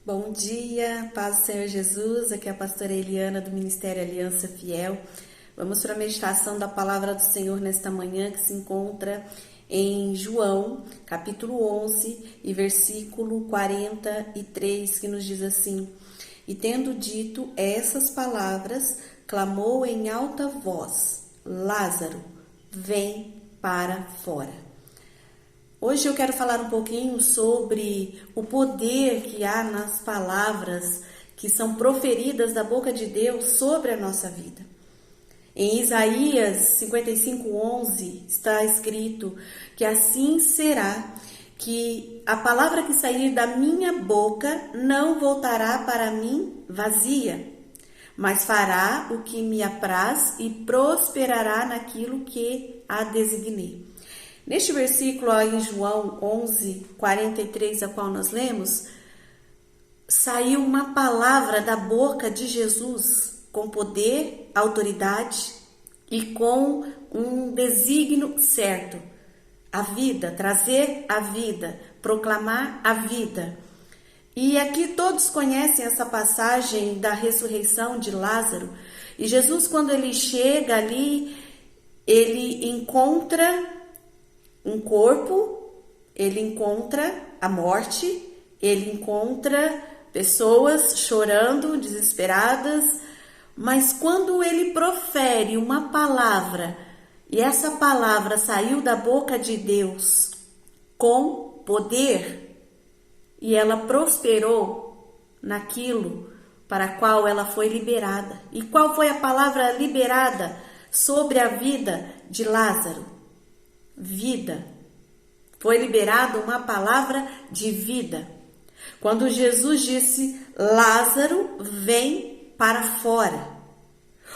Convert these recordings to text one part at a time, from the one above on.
Bom dia, paz do Senhor Jesus, aqui é a pastora Eliana do Ministério Aliança Fiel. Vamos para a meditação da palavra do Senhor nesta manhã, que se encontra em João, capítulo 11 e versículo 43, que nos diz assim: E tendo dito essas palavras, clamou em alta voz: Lázaro, vem para fora. Hoje eu quero falar um pouquinho sobre o poder que há nas palavras que são proferidas da boca de Deus sobre a nossa vida. Em Isaías 55:11 está escrito que assim será, que a palavra que sair da minha boca não voltará para mim vazia, mas fará o que me apraz e prosperará naquilo que a designei. Neste versículo em João 11:43, a qual nós lemos, saiu uma palavra da boca de Jesus com poder, autoridade e com um desígnio certo: a vida, trazer a vida, proclamar a vida. E aqui todos conhecem essa passagem da ressurreição de Lázaro. E Jesus, quando ele chega ali, ele encontra um corpo, ele encontra a morte, ele encontra pessoas chorando, desesperadas, mas quando ele profere uma palavra, e essa palavra saiu da boca de Deus com poder, e ela prosperou naquilo para a qual ela foi liberada. E qual foi a palavra liberada sobre a vida de Lázaro? Vida. Foi liberada uma palavra de vida. Quando Jesus disse: Lázaro, vem para fora.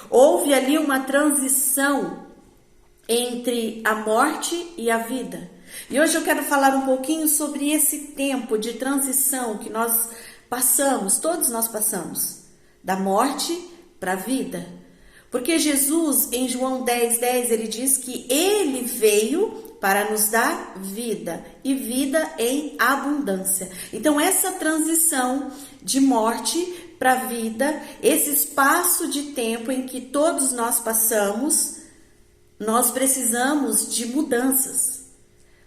Houve ali uma transição entre a morte e a vida. E hoje eu quero falar um pouquinho sobre esse tempo de transição que nós passamos, todos nós passamos, da morte para a vida. Porque Jesus, em João 10:10, ele diz que ele veio para nos dar vida e vida em abundância. Então, essa transição de morte para vida, esse espaço de tempo em que todos nós passamos, nós precisamos de mudanças.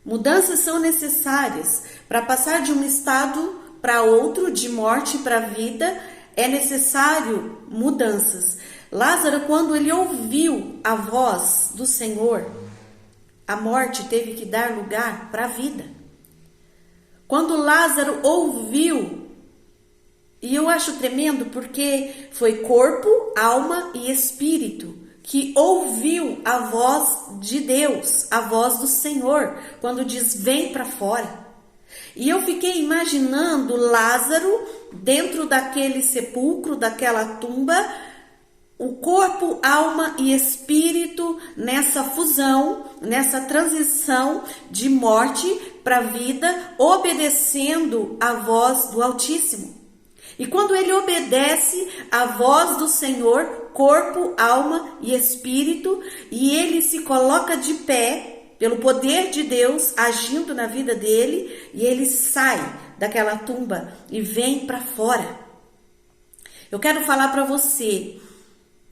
Mudanças são necessárias para passar de um estado para outro, de morte para vida, é necessário mudanças. Lázaro, quando ele ouviu a voz do Senhor, a morte teve que dar lugar para a vida. Quando Lázaro ouviu, e eu acho tremendo porque foi corpo, alma e espírito que ouviu a voz de Deus, a voz do Senhor, quando diz: vem para fora. E eu fiquei imaginando Lázaro dentro daquele sepulcro, daquela tumba, o corpo, alma e espírito nessa fusão, nessa transição de morte para vida, obedecendo a voz do Altíssimo. E quando ele obedece a voz do Senhor, corpo, alma e espírito, e ele se coloca de pé pelo poder de Deus agindo na vida dele, e ele sai daquela tumba e vem para fora. Eu quero falar para você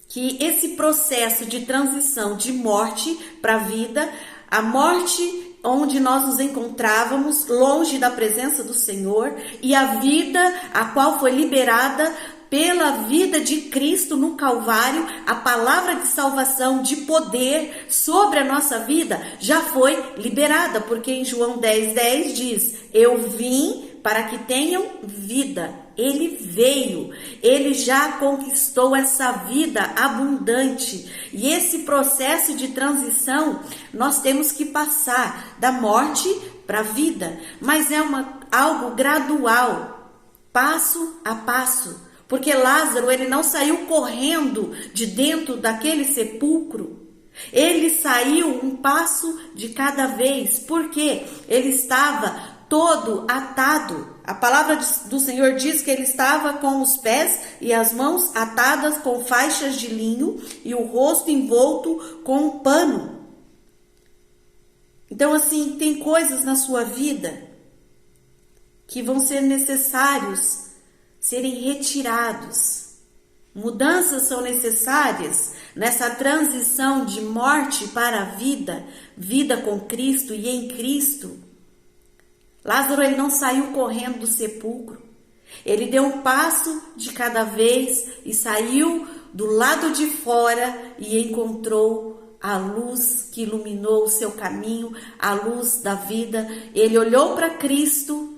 que esse processo de transição de morte para a vida, a morte onde nós nos encontrávamos, longe da presença do Senhor, e a vida a qual foi liberada pela vida de Cristo no Calvário, a palavra de salvação, de poder sobre a nossa vida já foi liberada, porque em João 10:10 diz: eu vim para que tenham vida. Ele veio, ele já conquistou essa vida abundante. E esse processo de transição nós temos que passar da morte para a vida, mas é algo gradual, passo a passo. Porque Lázaro, ele não saiu correndo de dentro daquele sepulcro. Ele saiu um passo de cada vez, porque ele estava todo atado. A palavra do Senhor diz que ele estava com os pés e as mãos atadas com faixas de linho e o rosto envolto com um pano. Então, assim, tem coisas na sua vida que vão ser necessários serem retirados. Mudanças são necessárias nessa transição de morte para a vida, vida com Cristo e em Cristo. Lázaro, ele não saiu correndo do sepulcro. Ele deu um passo de cada vez e saiu do lado de fora e encontrou a luz que iluminou o seu caminho, a luz da vida. Ele olhou para Cristo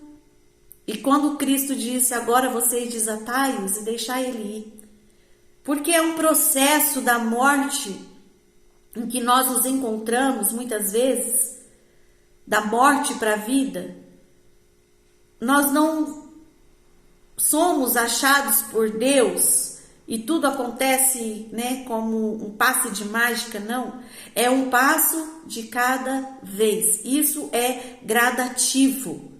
e quando Cristo disse: agora vocês desatai-os e deixai ele ir. Porque é um processo da morte em que nós nos encontramos muitas vezes, da morte para a vida. Nós não somos achados por Deus e tudo acontece, como um passe de mágica, não. É um passo de cada vez. Isso é gradativo,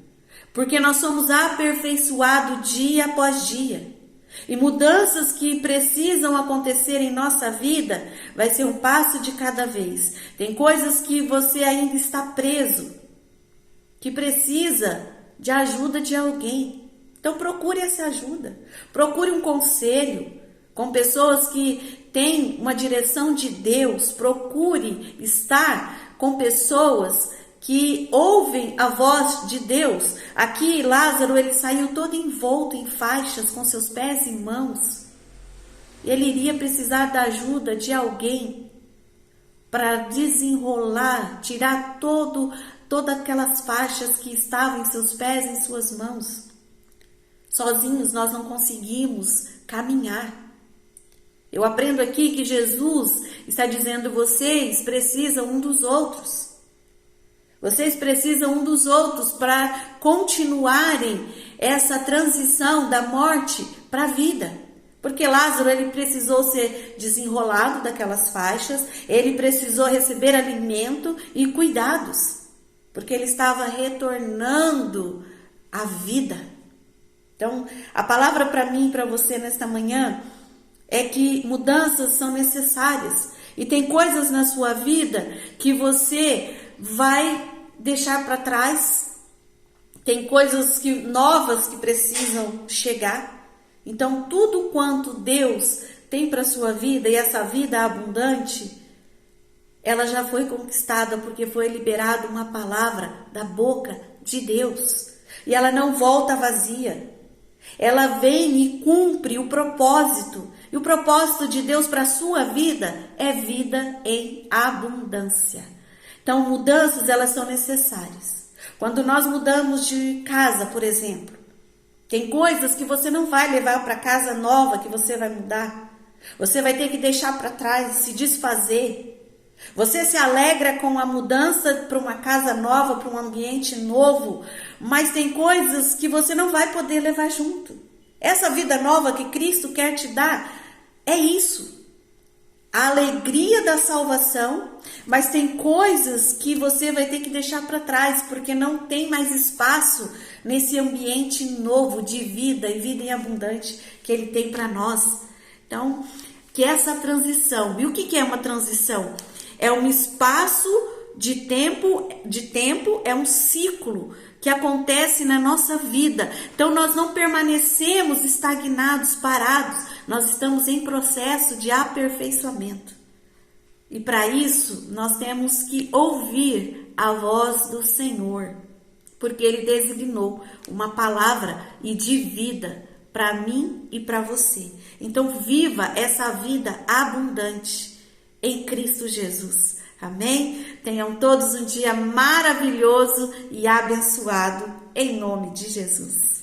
porque nós somos aperfeiçoados dia após dia. E mudanças que precisam acontecer em nossa vida vai ser um passo de cada vez. Tem coisas que você ainda está preso, que precisa de ajuda de alguém. Então procure essa ajuda. Procure um conselho com pessoas que têm uma direção de Deus. Procure estar com pessoas que ouvem a voz de Deus. Aqui Lázaro, ele saiu todo envolto em faixas com seus pés e mãos. Ele iria precisar da ajuda de alguém para desenrolar, tirar todas aquelas faixas que estavam em seus pés e em suas mãos. Sozinhos nós não conseguimos caminhar. Eu aprendo aqui que Jesus está dizendo: vocês precisam um dos outros. Vocês precisam um dos outros para continuarem essa transição da morte para a vida. Porque Lázaro, ele precisou ser desenrolado daquelas faixas, ele precisou receber alimento e cuidados, porque ele estava retornando à vida. Então, a palavra para mim e para você nesta manhã é que mudanças são necessárias. E tem coisas na sua vida que você vai deixar para trás. Tem coisas novas que precisam chegar. Então, tudo quanto Deus tem para a sua vida, e essa vida abundante, ela já foi conquistada porque foi liberada uma palavra da boca de Deus. E ela não volta vazia. Ela vem e cumpre o propósito. E o propósito de Deus para a sua vida é vida em abundância. Então, mudanças, elas são necessárias. Quando nós mudamos de casa, por exemplo, tem coisas que você não vai levar para a casa nova que você vai mudar. Você vai ter que deixar para trás, se desfazer. Você se alegra com a mudança para uma casa nova, para um ambiente novo, mas tem coisas que você não vai poder levar junto. Essa vida nova que Cristo quer te dar é isso. A alegria da salvação, mas tem coisas que você vai ter que deixar para trás, porque não tem mais espaço nesse ambiente novo de vida e vida em abundante que Ele tem para nós. Então, que essa transição, e o que é uma transição? É um espaço de tempo, é um ciclo que acontece na nossa vida. Então, nós não permanecemos estagnados, parados, nós estamos em processo de aperfeiçoamento. E para isso, nós temos que ouvir a voz do Senhor, porque Ele designou uma palavra e de vida para mim e para você. Então, viva essa vida abundante em Cristo Jesus. Amém? Tenham todos um dia maravilhoso e abençoado em nome de Jesus.